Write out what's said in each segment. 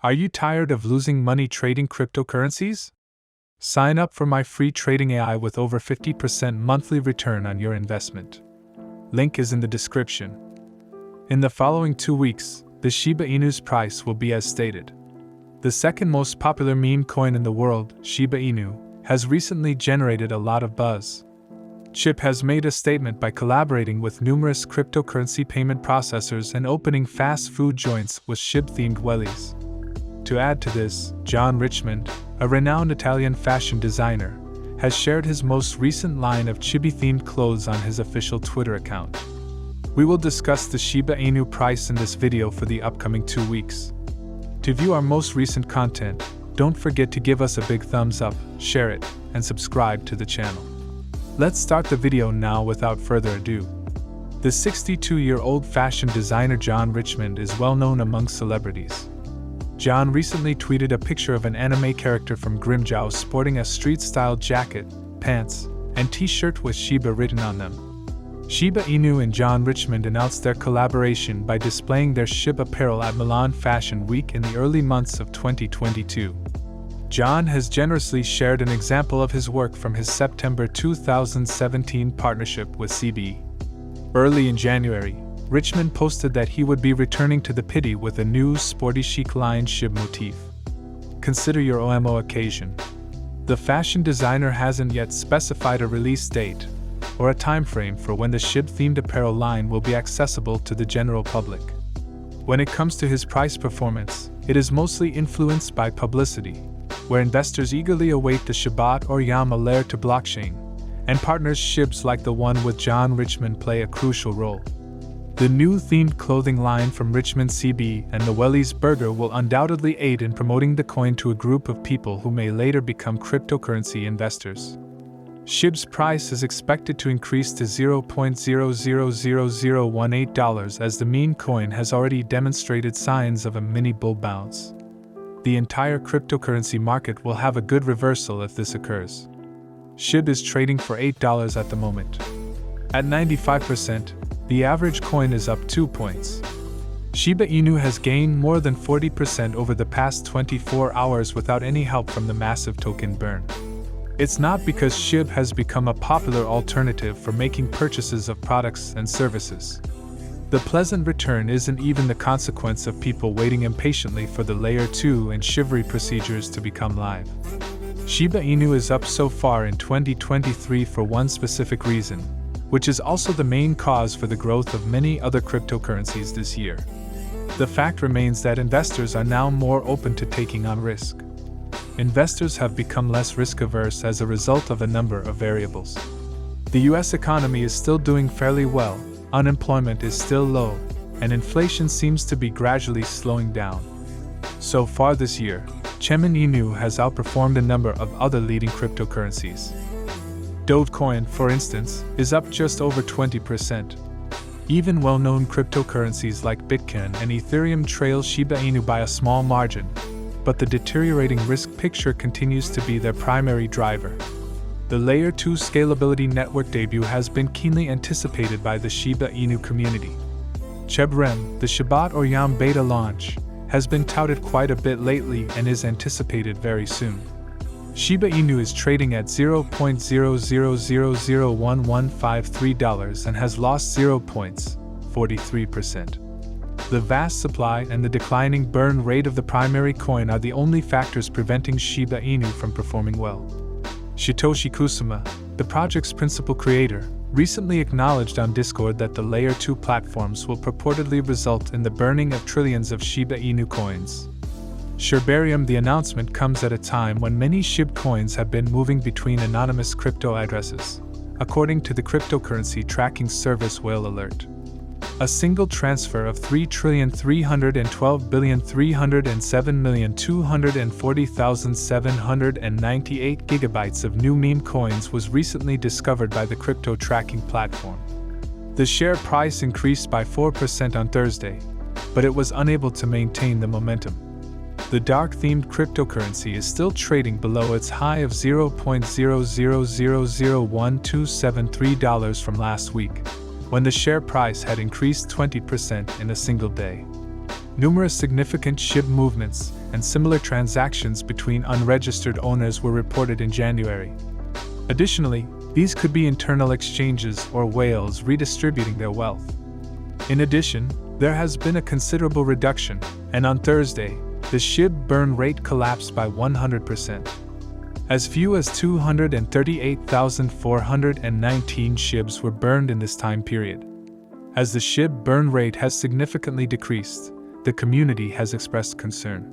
Are you tired of losing money trading cryptocurrencies? Sign up for my free trading AI with over 50% monthly return on your investment. Link is in the description. In the following 2 weeks, the Shiba Inu's price will be as stated. The second most popular meme coin in the world, Shiba Inu, has recently generated a lot of buzz. Shib has made a statement by collaborating with numerous cryptocurrency payment processors and opening fast food joints with Shib-themed wellies. To add to this, John Richmond, a renowned Italian fashion designer, has shared his most recent line of chibi-themed clothes on his official Twitter account. We will discuss the Shiba Inu price in this video for the upcoming 2 weeks. To view our most recent content, don't forget to give us a big thumbs up, share it, and subscribe to the channel. Let's start the video now without further ado. The 62-year-old fashion designer John Richmond is well known among celebrities. John recently tweeted a picture of an anime character from Grimjaw sporting a street-style jacket, pants, and t-shirt with Shiba written on them. Shiba Inu and John Richmond announced their collaboration by displaying their Shib apparel at Milan Fashion Week in the early months of 2022. John has generously shared an example of his work from his September 2017 partnership with CB. Early in January, Richmond posted that he would be returning to the pity with a new sporty chic line Shib motif. Consider your OMO occasion. The fashion designer hasn't yet specified a release date or a time frame for when the Shib-themed apparel line will be accessible to the general public. When it comes to his price performance, it is mostly influenced by publicity, where investors eagerly await the Shiba or YAMA layer to blockchain, and partners Shibs like the one with John Richmond play a crucial role. The new themed clothing line from Richmond CB and the Wellies Burger will undoubtedly aid in promoting the coin to a group of people who may later become cryptocurrency investors. Shib's price is expected to increase to $0.000018 as the meme coin has already demonstrated signs of a mini bull bounce. The entire cryptocurrency market will have a good reversal if this occurs. Shib is trading for $8 at the moment. At 95%, the average coin is up 2 points. Shiba Inu has gained more than 40% over the past 24 hours without any help from the massive token burn. It's not because Shib has become a popular alternative for making purchases of products and services. The pleasant return isn't even the consequence of people waiting impatiently for the Layer 2 and Shivery procedures to become live. Shiba Inu is up so far in 2023 for one specific reason, which is also the main cause for the growth of many other cryptocurrencies this year. The fact remains that investors are now more open to taking on risk. Investors have become less risk-averse as a result of a number of variables. The US economy is still doing fairly well, unemployment is still low, and inflation seems to be gradually slowing down. So far this year, Shiba Inu has outperformed a number of other leading cryptocurrencies. Dogecoin, for instance, is up just over 20%. Even well-known cryptocurrencies like Bitcoin and Ethereum trail Shiba Inu by a small margin, but the deteriorating risk picture continues to be their primary driver. The Layer 2 Scalability Network debut has been keenly anticipated by the Shiba Inu community. Chebrem, the Shiba or YAM beta launch, has been touted quite a bit lately and is anticipated very soon. Shiba Inu is trading at $0.00001153 and has lost 0.43%. The vast supply and the declining burn rate of the primary coin are the only factors preventing Shiba Inu from performing well. Satoshi Kusama, the project's principal creator, recently acknowledged on Discord that the Layer 2 platforms will purportedly result in the burning of trillions of Shiba Inu coins. Sherbarium, the announcement comes at a time when many Shib coins have been moving between anonymous crypto addresses, according to the cryptocurrency tracking service Whale Alert. A single transfer of 3,312,307,240,798 gigabytes of new meme coins was recently discovered by the crypto tracking platform. The share price increased by 4% on Thursday, but it was unable to maintain the momentum. The dark-themed cryptocurrency is still trading below its high of $0.00001273 from last week, when the share price had increased 20% in a single day. Numerous significant SHIB movements and similar transactions between unregistered owners were reported in January. Additionally, these could be internal exchanges or whales redistributing their wealth. In addition, there has been a considerable reduction, and on Thursday, the SHIB burn rate collapsed by 100%. As few as 238,419 SHIBs were burned in this time period. As the SHIB burn rate has significantly decreased, the community has expressed concern.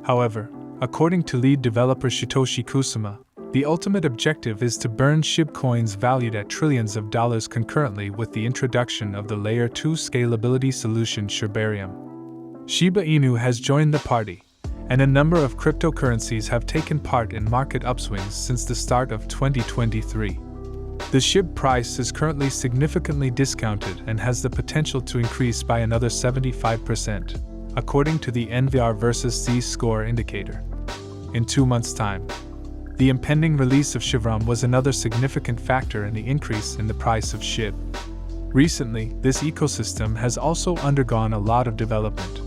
However, according to lead developer Satoshi Kusama, the ultimate objective is to burn SHIB coins valued at trillions of dollars concurrently with the introduction of the Layer 2 scalability solution Shibarium. Shiba Inu has joined the party, and a number of cryptocurrencies have taken part in market upswings since the start of 2023. The SHIB price is currently significantly discounted and has the potential to increase by another 75%, according to the NVR versus Z-score indicator. In 2 months' time, the impending release of Shibarium was another significant factor in the increase in the price of SHIB. Recently, this ecosystem has also undergone a lot of development.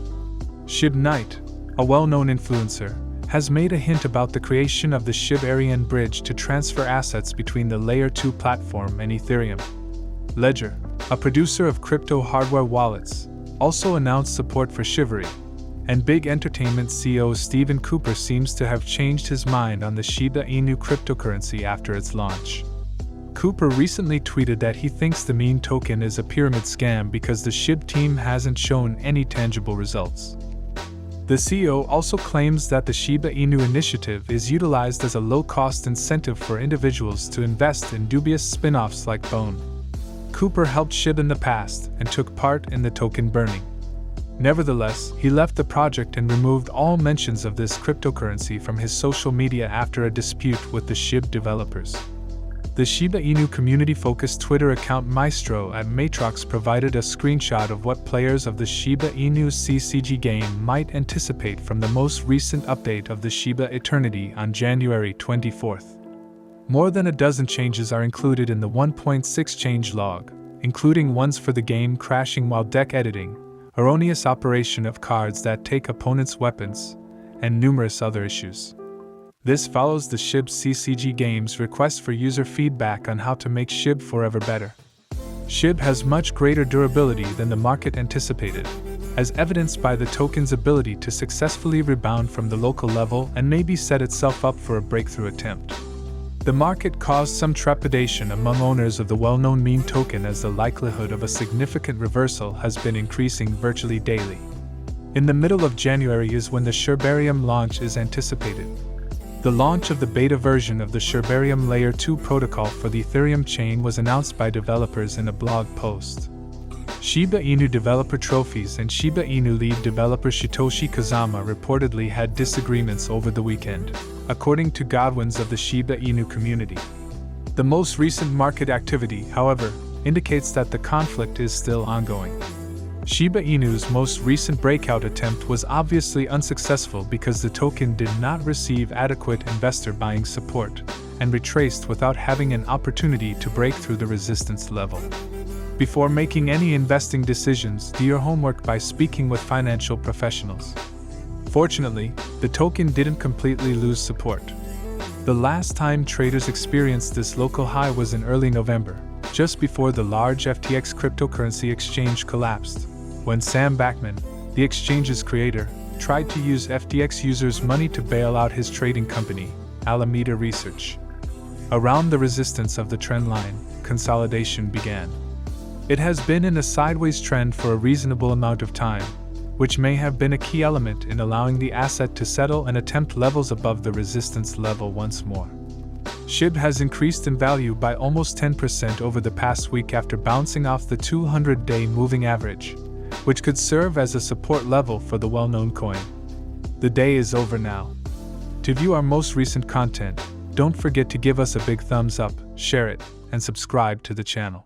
Shib Knight, a well-known influencer, has made a hint about the creation of the Shibarium bridge to transfer assets between the Layer 2 platform and Ethereum. Ledger, a producer of crypto hardware wallets, also announced support for Shivari, and Big Entertainment CEO Stephen Cooper seems to have changed his mind on the Shiba Inu cryptocurrency after its launch. Cooper recently tweeted that he thinks the meme token is a pyramid scam because the SHIB team hasn't shown any tangible results. The CEO also claims that the Shiba Inu initiative is utilized as a low-cost incentive for individuals to invest in dubious spin-offs like Bone. Cooper helped SHIB in the past and took part in the token burning. Nevertheless, he left the project and removed all mentions of this cryptocurrency from his social media after a dispute with the SHIB developers. The Shiba Inu community-focused Twitter account Maestro at Matrox provided a screenshot of what players of the Shiba Inu CCG game might anticipate from the most recent update of the Shiba Eternity on January 24th. More than a dozen changes are included in the 1.6 change log, including ones for the game crashing while deck editing, erroneous operation of cards that take opponents' weapons, and numerous other issues. This follows the Shib CCG Game's request for user feedback on how to make Shib forever better. Shib has much greater durability than the market anticipated, as evidenced by the token's ability to successfully rebound from the local level and maybe set itself up for a breakthrough attempt. The market caused some trepidation among owners of the well-known meme token as the likelihood of a significant reversal has been increasing virtually daily. In the middle of January is when the Shibarium launch is anticipated. The launch of the beta version of the Shibarium Layer 2 protocol for the Ethereum chain was announced by developers in a blog post. Shiba Inu developer trophies and Shiba Inu lead developer Satoshi Kazama reportedly had disagreements over the weekend, according to Godwins of the Shiba Inu community. The most recent market activity, however, indicates that the conflict is still ongoing. Shiba Inu's most recent breakout attempt was obviously unsuccessful because the token did not receive adequate investor buying support and retraced without having an opportunity to break through the resistance level. Before making any investing decisions, do your homework by speaking with financial professionals. Fortunately, the token didn't completely lose support. The last time traders experienced this local high was in early November, just before the large FTX cryptocurrency exchange collapsed, when Sam Backman, the exchange's creator, tried to use FTX users' money to bail out his trading company, Alameda Research. Around the resistance of the trend line, consolidation began. It has been in a sideways trend for a reasonable amount of time, which may have been a key element in allowing the asset to settle and attempt levels above the resistance level once more. Shib has increased in value by almost 10% over the past week after bouncing off the 200-day moving average, which could serve as a support level for the well-known coin. The day is over now. To view our most recent content, don't forget to give us a big thumbs up, share it, and subscribe to the channel.